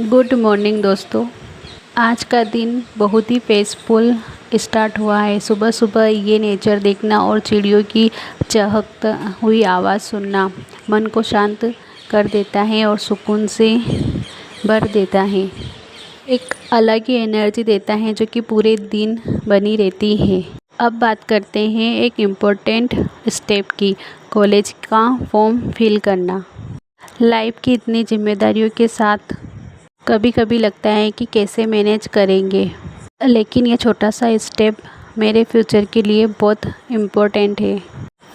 Good morning दोस्तों। आज का दिन बहुत ही पीसफुल स्टार्ट हुआ है। सुबह सुबह ये नेचर देखना और चिड़ियों की चहकती हुई आवाज़ सुनना मन को शांत कर देता है और सुकून से भर देता है। एक अलग ही एनर्जी देता है जो कि पूरे दिन बनी रहती है। अब बात करते हैं एक इम्पोर्टेंट स्टेप की, कॉलेज का फॉर्म फिल करना। लाइफ की इतनी जिम्मेदारियों के साथ कभी कभी लगता है कि कैसे मैनेज करेंगे, लेकिन यह छोटा सा स्टेप मेरे फ्यूचर के लिए बहुत इम्पोर्टेंट है।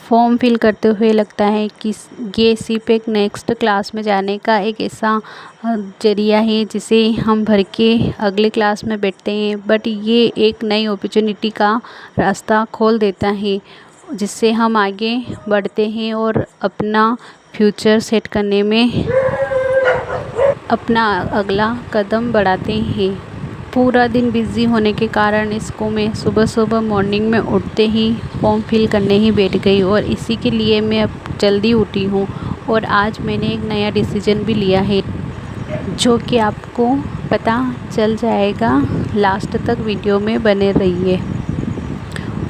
फॉर्म फिल करते हुए लगता है कि ये सिर्फ एक नेक्स्ट क्लास में जाने का एक ऐसा जरिया है जिसे हम भर के अगले क्लास में बैठते हैं, बट ये एक नई अपॉर्चुनिटी का रास्ता खोल देता है जिससे हम आगे बढ़ते हैं और अपना फ्यूचर सेट करने में अपना अगला कदम बढ़ाते हैं। पूरा दिन बिज़ी होने के कारण इसको मैं सुबह सुबह मॉर्निंग में उठते ही फॉर्म फिल करने ही बैठ गई और इसी के लिए मैं अब जल्दी उठी हूँ। और आज मैंने एक नया डिसीजन भी लिया है जो कि आपको पता चल जाएगा। लास्ट तक वीडियो में बने रहिए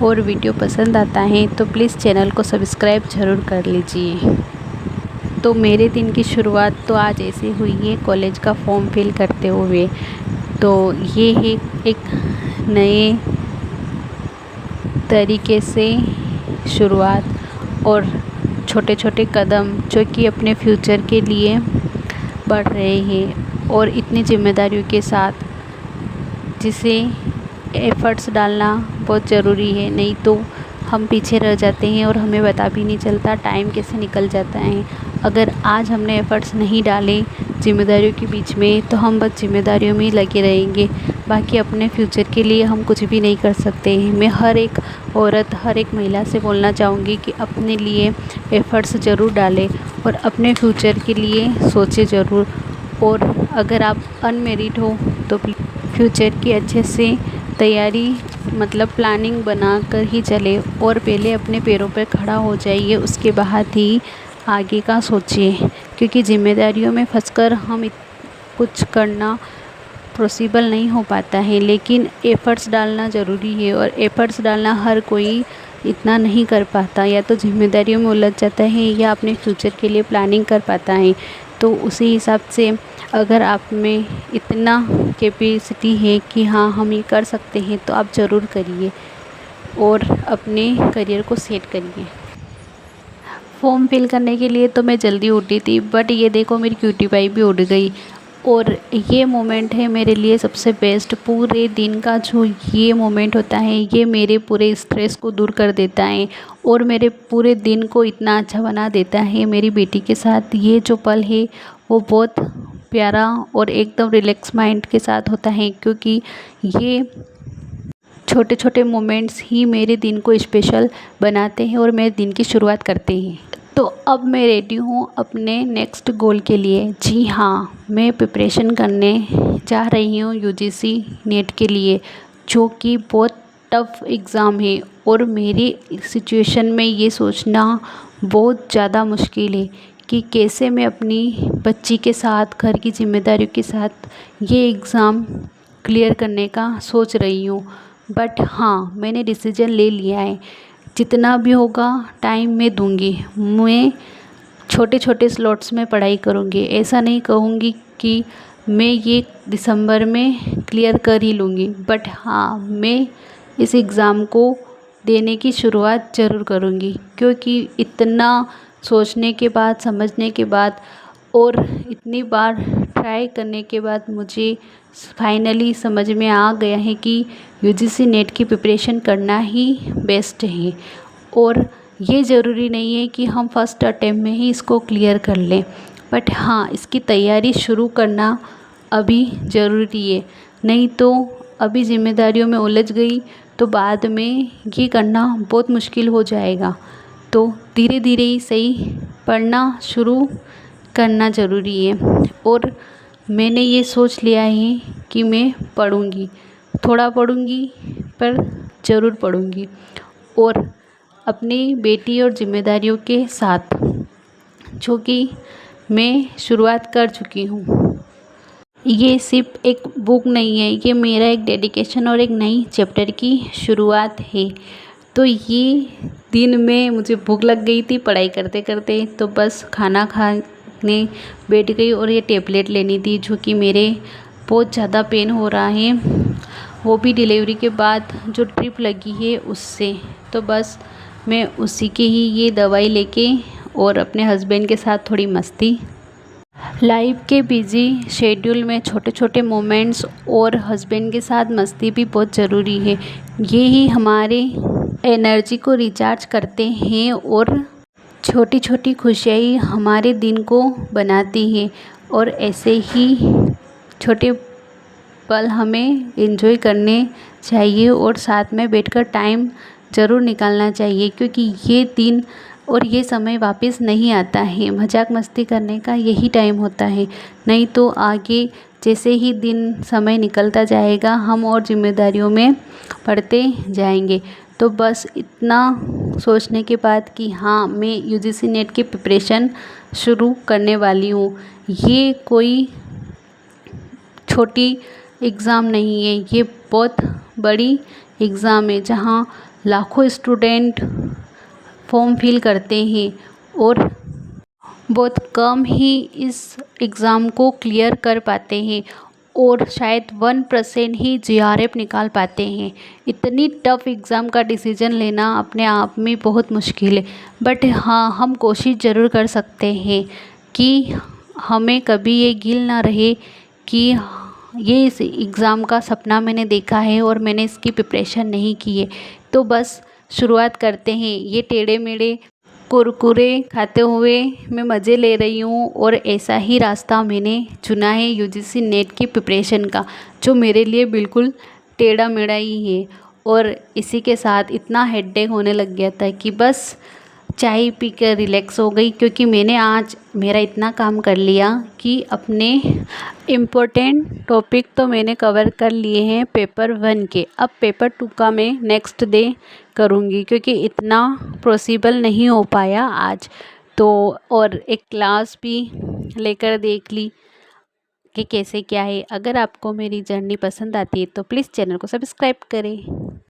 और वीडियो पसंद आता है तो प्लीज़ चैनल को सब्सक्राइब ज़रूर कर लीजिए। तो मेरे दिन की शुरुआत तो आज ऐसे हुई है कॉलेज का फॉर्म फिल करते हुए। तो ये है एक नए तरीके से शुरुआत और छोटे छोटे कदम जो कि अपने फ्यूचर के लिए बढ़ रहे हैं और इतनी जिम्मेदारियों के साथ जिसे एफ़र्ट्स डालना बहुत ज़रूरी है, नहीं तो हम पीछे रह जाते हैं और हमें पता भी नहीं चलता टाइम कैसे निकल जाता है। अगर आज हमने एफ़र्ट्स नहीं डाले जिम्मेदारियों के बीच में तो हम बस जिम्मेदारियों में ही लगे रहेंगे, बाकी अपने फ्यूचर के लिए हम कुछ भी नहीं कर सकते हैं। मैं हर एक औरत, हर एक महिला से बोलना चाहूँगी कि अपने लिए एफ़र्ट्स ज़रूर डालें और अपने फ्यूचर के लिए सोचें ज़रूर। और अगर आप अनमेरिड हो तो फ्यूचर की अच्छे से तैयारी मतलब प्लानिंग बना कर ही चले और पहले अपने पैरों पर खड़ा हो जाइए, उसके बाद ही आगे का सोचिए। क्योंकि जिम्मेदारियों में फंसकर हम कुछ करना पॉसिबल नहीं हो पाता है, लेकिन एफ़र्ट्स डालना ज़रूरी है और एफ़र्ट्स डालना हर कोई इतना नहीं कर पाता, या तो जिम्मेदारियों में उलझ जाता है या अपने फ्यूचर के लिए प्लानिंग कर पाता है। तो उसी हिसाब से अगर आप में इतना कैपेसिटी है कि हाँ हम ये कर सकते हैं तो आप ज़रूर करिए और अपने करियर को सेट करिए। फॉर्म फिल करने के लिए तो मैं जल्दी उठी थी, बट ये देखो मेरी क्यूटी पाई भी उठ गई। और ये मोमेंट है मेरे लिए सबसे बेस्ट। पूरे दिन का जो ये मोमेंट होता है ये मेरे पूरे स्ट्रेस को दूर कर देता है और मेरे पूरे दिन को इतना अच्छा बना देता है। मेरी बेटी के साथ ये जो पल है वो बहुत प्यारा और एकदम रिलैक्स माइंड के साथ होता है, क्योंकि ये छोटे छोटे मोमेंट्स ही मेरे दिन को स्पेशल बनाते हैं और मेरे दिन की शुरुआत करते हैं। तो अब मैं रेडी हूँ अपने नेक्स्ट गोल के लिए। जी हाँ, मैं प्रिपरेशन करने जा रही हूँ यूजीसी नेट के लिए, जो कि बहुत टफ एग्ज़ाम है और मेरी सिचुएशन में ये सोचना बहुत ज़्यादा मुश्किल है कि कैसे मैं अपनी बच्ची के साथ, घर की जिम्मेदारियों के साथ ये एग्ज़ाम क्लियर करने का सोच रही हूँ। बट हाँ, मैंने डिसीजन ले लिया है, जितना भी होगा टाइम मैं दूंगी। मैं छोटे छोटे स्लॉट्स में पढ़ाई करूंगी, ऐसा नहीं कहूँगी कि मैं ये दिसंबर में क्लियर कर ही लूँगी, बट हाँ मैं इस एग्ज़ाम को देने की शुरुआत ज़रूर करूँगी। क्योंकि इतना सोचने के बाद, समझने के बाद और इतनी बार ट्राई करने के बाद मुझे फाइनली समझ में आ गया है कि यूजीसी नेट की प्रिपरेशन करना ही बेस्ट है। और ये ज़रूरी नहीं है कि हम फर्स्ट अटेम्प्ट में ही इसको क्लियर कर लें, बट हाँ इसकी तैयारी शुरू करना अभी ज़रूरी है। नहीं तो अभी जिम्मेदारियों में उलझ गई तो बाद में ये करना बहुत मुश्किल हो जाएगा। तो धीरे धीरे ही सही पढ़ना शुरू करना ज़रूरी है। और मैंने ये सोच लिया है कि मैं पढ़ूँगी, थोड़ा पढ़ूँगी पर ज़रूर पढ़ूँगी और अपनी बेटी और जिम्मेदारियों के साथ, जो कि मैं शुरुआत कर चुकी हूँ। ये सिर्फ एक बुक नहीं है, ये मेरा एक डेडिकेशन और एक नई चैप्टर की शुरुआत है। तो ये दिन में मुझे भूख लग गई थी पढ़ाई करते करते, तो बस खाना खाने बैठ गई और ये टेबलेट लेनी थी जो कि मेरे बहुत ज़्यादा पेन हो रहा है, वो भी डिलीवरी के बाद जो ड्रिप लगी है उससे। तो बस मैं उसी की ही ये दवाई लेके और अपने हस्बैंड के साथ थोड़ी मस्ती। लाइफ के बिजी शेड्यूल में छोटे छोटे मोमेंट्स और हस्बैंड के साथ मस्ती भी बहुत ज़रूरी है। ये ही हमारे एनर्जी को रिचार्ज करते हैं और छोटी छोटी खुशियाँ ही हमारे दिन को बनाती हैं। और ऐसे ही छोटे पल हमें एंजॉय करने चाहिए और साथ में बैठकर टाइम ज़रूर निकालना चाहिए, क्योंकि ये दिन और ये समय वापस नहीं आता है। मजाक मस्ती करने का यही टाइम होता है, नहीं तो आगे जैसे ही दिन समय निकलता जाएगा हम और जिम्मेदारियों में पड़ते जाएंगे। तो बस इतना सोचने के बाद कि हाँ, मैं यूजीसी नेट की प्रिपरेशन शुरू करने वाली हूँ। ये कोई छोटी एग्ज़ाम नहीं है, ये बहुत बड़ी एग्ज़ाम है जहाँ लाखों स्टूडेंट फॉर्म फिल करते हैं और बहुत कम ही इस एग्ज़ाम को क्लियर कर पाते हैं और शायद 1% ही जीआरएफ निकाल पाते हैं। इतनी टफ़ एग्ज़ाम का डिसीज़न लेना अपने आप में बहुत मुश्किल है, बट हाँ, हम कोशिश ज़रूर कर सकते हैं कि हमें कभी ये गिल ना रहे कि ये इस एग्ज़ाम का सपना मैंने देखा है और मैंने इसकी प्रिपरेशन नहीं की है। तो बस शुरुआत करते हैं। ये टेढ़े मेढ़े कुरकुरे खाते हुए मैं मज़े ले रही हूँ और ऐसा ही रास्ता मैंने चुना है यूजीसी नेट की प्रिपरेशन का, जो मेरे लिए बिल्कुल टेढ़ा मेढ़ा ही है। और इसी के साथ इतना हेडेक होने लग गया था कि बस चाय पी कर रिलैक्स हो गई, क्योंकि मैंने आज मेरा इतना काम कर लिया कि अपने इम्पोर्टेंट टॉपिक तो मैंने कवर कर लिए हैं पेपर 1 के। अब पेपर 2 का मैं नेक्स्ट डे करूँगी, क्योंकि इतना पॉसिबल नहीं हो पाया आज। तो और एक क्लास भी लेकर देख ली कि कैसे क्या है। अगर आपको मेरी जर्नी पसंद आती है तो प्लीज़ चैनल को सब्सक्राइब करें।